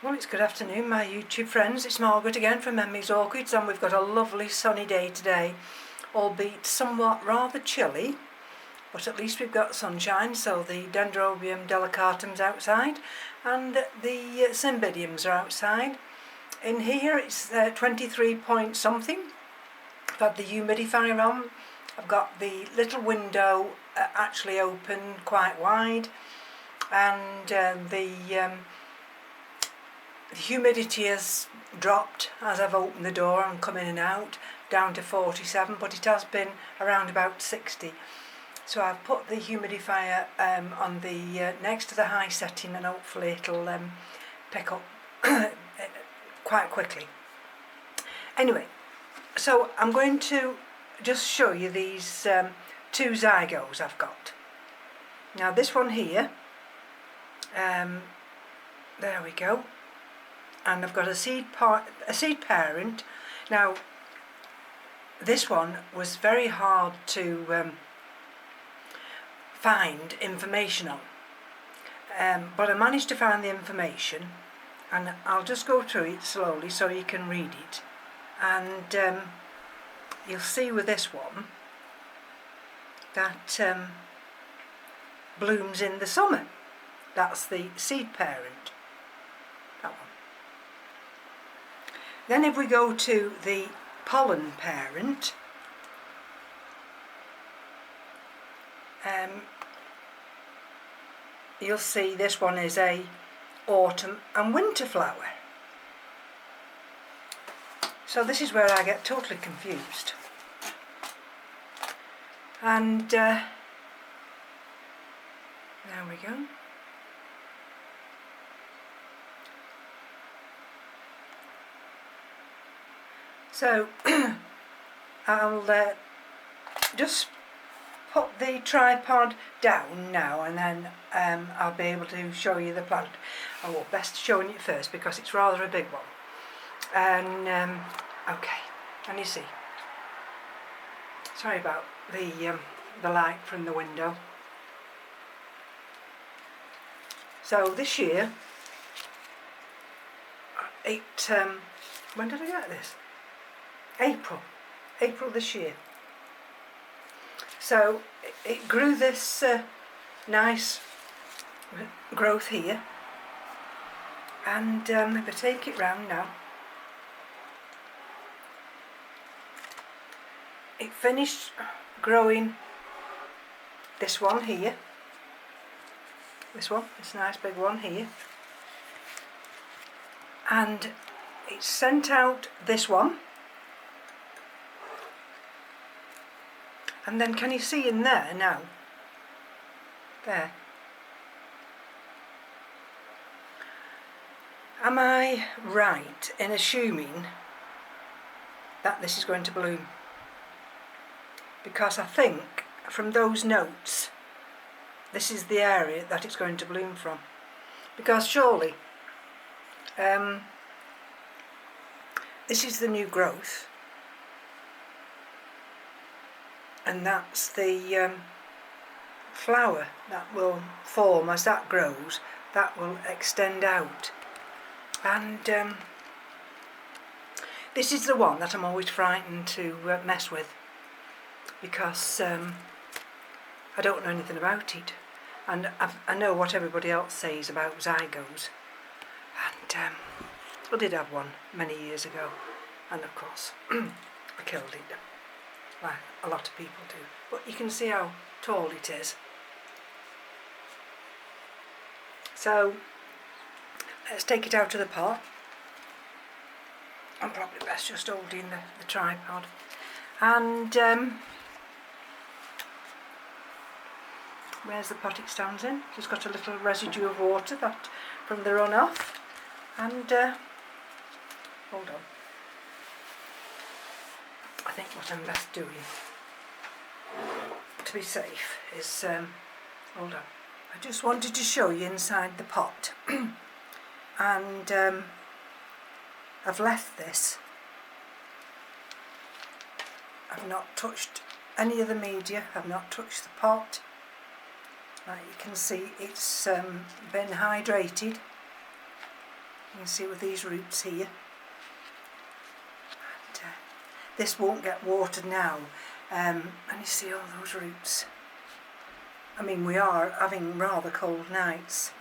Well, it's good afternoon, my YouTube friends. It's Margaret again from Emmy's Orchids, and we've got a lovely sunny day today, albeit somewhat rather chilly, but at least we've got sunshine. So the Dendrobium delicatum's outside and the Cymbidiums are outside. In here it's 23 point something. I've had the humidifier on. I've got the little window actually open quite wide, and the humidity has dropped as I've opened the door and come in and out, down to 47, but it has been around about 60. So I've put the humidifier on the next to the high setting, and hopefully it'll pick up quite quickly. Anyway, so I'm going to just show you these two zygos I've got. Now this one here, there we go. And I've got a seed parent. Now this one was very hard to find information on, but I managed to find the information, and I'll just go through it slowly so you can read it. And you'll see with this one that blooms in the summer. That's the seed parent, that one. Then if we go to the pollen parent, you'll see this one is a autumn and winter flower. So this is where I get totally confused. And there we go. So I'll just put the tripod down now, and then I'll be able to show you the plant. Oh, best showing it first because it's rather a big one. And okay, and you see, sorry about the light from the window. So this year, when did I get this? April this year. So it grew this nice growth here, and if I take it round now, it finished growing this one here, this nice big one here, and it sent out this one. And then can you see in there now? There. Am I right in assuming that this is going to bloom? Because I think from those notes, this is the area that it's going to bloom from. Because surely, this is the new growth. And that's the flower that will form as that grows, that will extend out. And this is the one that I'm always frightened to mess with, because I don't know anything about it, and I know what everybody else says about zygos, and I did have one many years ago, and of course I killed it, like a lot of people do. But you can see how tall it is. So let's take it out of the pot. I'm probably best just holding the tripod. And where's the pot it stands in? Just got a little residue of water that from the runoff. And hold on. I think what I'm best doing to be safe is, hold on, I just wanted to show you inside the pot. And I've left this, I've not touched any of the media, I've not touched the pot. Like you can see, it's been hydrated, You can see with these roots here. And, this won't get watered now, and you see all those roots. I mean, we are having rather cold nights,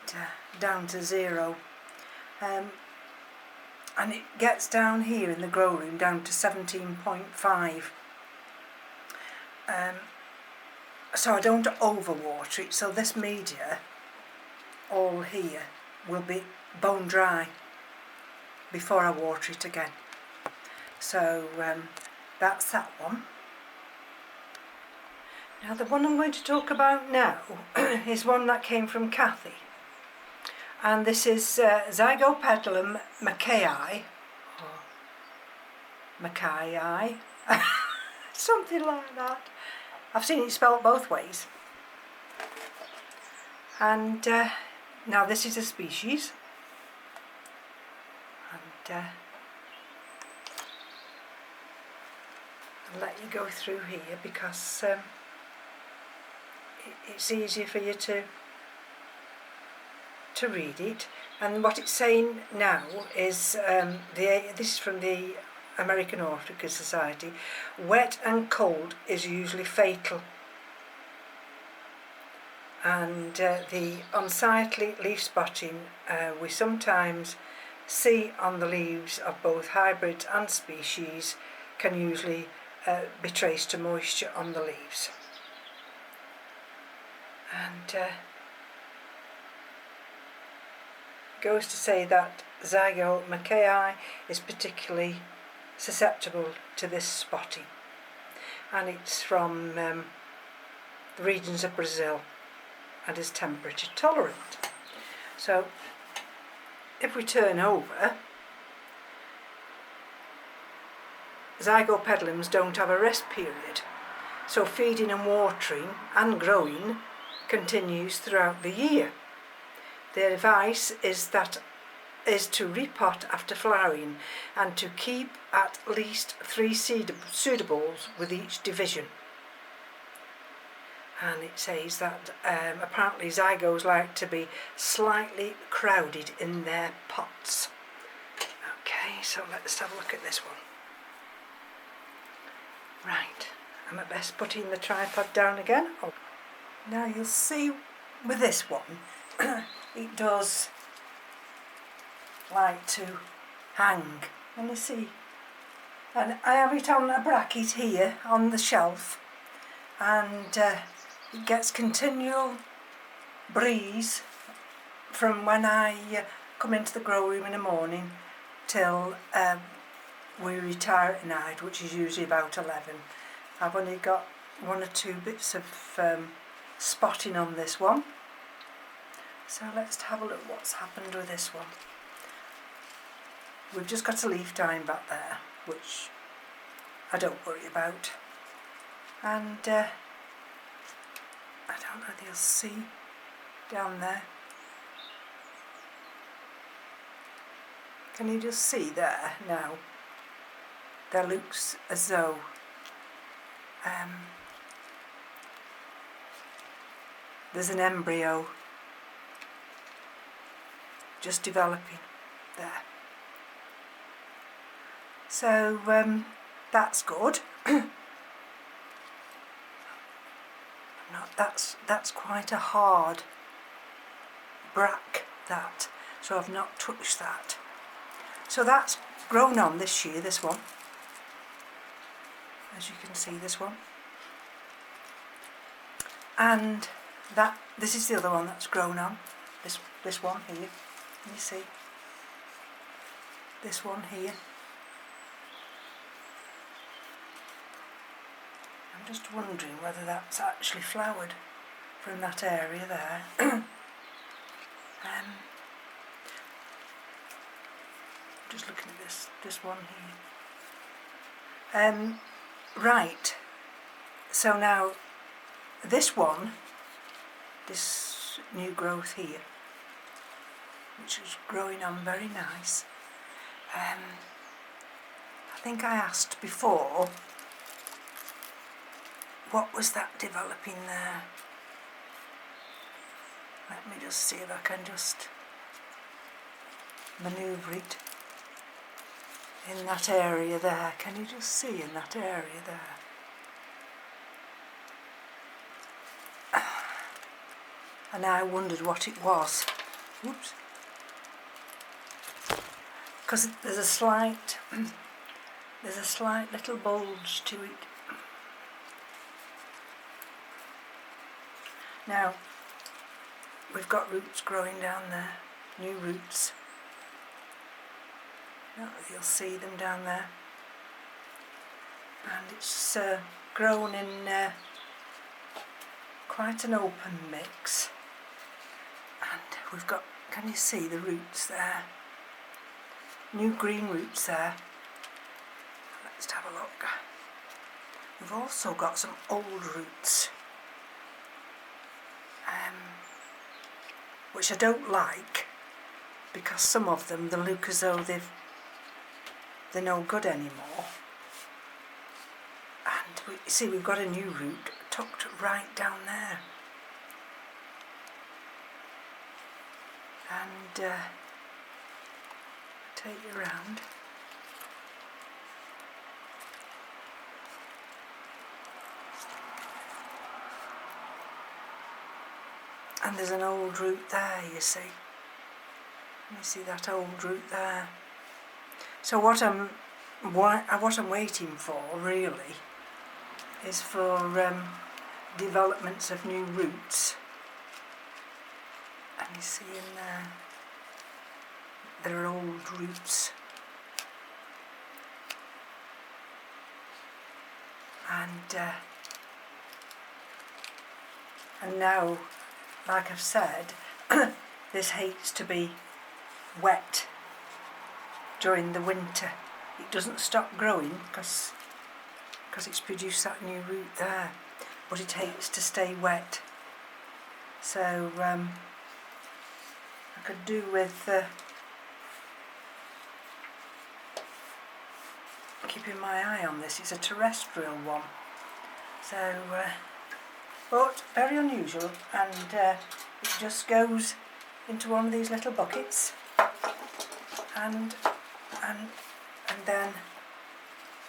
and down to 0. And it gets down here in the grow room down to 17.5. So I don't overwater it, so this media all here will be bone dry before I water it again. So that's that one. Now the one I'm going to talk about now is one that came from Kathy, and this is Zgyopetalum macayi, or macayi, something like that. I've seen it spelled both ways. And now this is a species, and I'll let you go through here because it's easier for you to read it. And what it's saying now is, this is from the American Orchid Society: wet and cold is usually fatal, and the unsightly leaf spotting we sometimes see on the leaves of both hybrids and species can usually be traced to moisture on the leaves. And goes to say that Zgyopetalum is particularly susceptible to this spotting, and it's from the regions of Brazil and is temperature tolerant. So if we turn over, Zgyopetalums don't have a rest period, so feeding and watering and growing continues throughout the year. Their advice is to repot after flowering and to keep at least 3 pseudoballs with each division. And it says that apparently zygos like to be slightly crowded in their pots. Okay, so let's have a look at this one. Right, I'm at best putting the tripod down again. Oh. Now you'll see with this one, it does like to hang, and you see, and I have it on a bracket here on the shelf, and it gets continual breeze from when I come into the grow room in the morning till we retire at night, which is usually about 11. I've only got 1 or 2 bits of spotting on this one. So let's have a look what's happened with this one. We've just got a leaf time back there, which I don't worry about. And I don't know if you'll see down there. Can you just see there now? There looks as though there's an embryo just developing there. So that's good. That's quite a hard brack, that, so I've not touched that. So that's grown on this year, this one, as you can see, this one, and this is the other one that's grown on, this one here. Can you see this one here? I'm just wondering whether that's actually flowered from that area there. Just looking at this one here. Right, so now this one, this new growth here, which is growing on very nice. I think I asked before, what was that developing there? Let me just see if I can just manoeuvre it in that area there. Can you just see in that area there? And I wondered what it was. Oops. Because there's a slight little bulge to it. Now, we've got roots growing down there, new roots. You'll see them down there. And it's grown in quite an open mix. And we've got, can you see the roots there? New green roots there. Let's have a look. We've also got some old roots, which I don't like, because some of them, they look as though they're no good anymore. And you see, we've got a new root tucked right down there. And take you around. And there's an old root there, you see. You see that old root there. So what I'm waiting for really is for developments of new roots. And you see in there are old roots. And now, like I've said, this hates to be wet during the winter. It doesn't stop growing because it's produced that new root there, but it hates to stay wet. So I could do with keeping my eye on this. It's a terrestrial one, so but very unusual, and it just goes into one of these little buckets, and then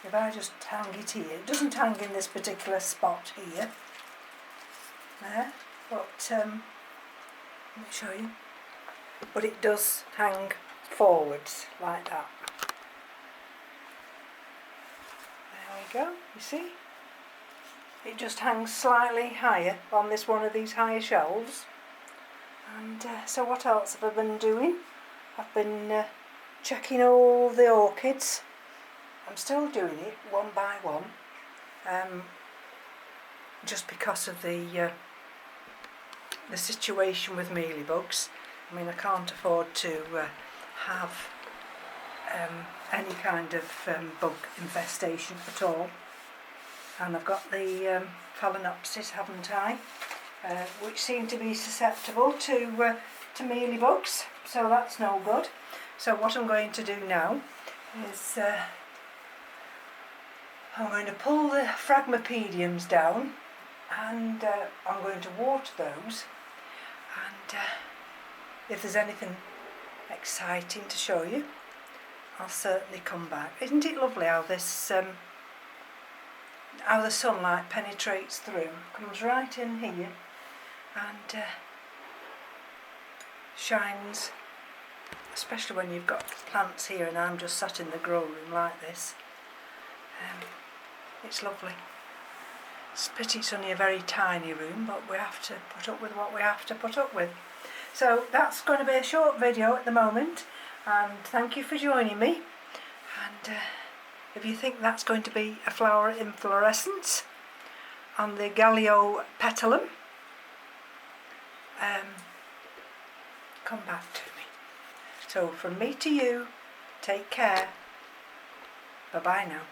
if I just hang it here, it doesn't hang in this particular spot here, there, but let me show you, but it does hang forwards like that. There we go, you see? It just hangs slightly higher on this one of these higher shelves. And so what else have I been doing? I've been checking all the orchids. I'm still doing it one by one, just because of the situation with mealybugs. I mean, I can't afford to have any kind of bug infestation at all. And I've got the phalaenopsis, haven't I, which seem to be susceptible to mealybugs, so that's no good. So what I'm going to do now is I'm going to pull the phragmipediums down, and I'm going to water those, and if there's anything exciting to show you, I'll certainly come back. Isn't it lovely how this how the sunlight penetrates through, comes right in here and shines, especially when you've got plants here and I'm just sat in the grow room like this. It's lovely. It's a pity it's only a very tiny room, but we have to put up with what we have to put up with. So that's going to be a short video at the moment, and thank you for joining me. And if you think that's going to be a flower inflorescence on the Galeopetalum, come back to me. So from me to you, take care. Bye bye now.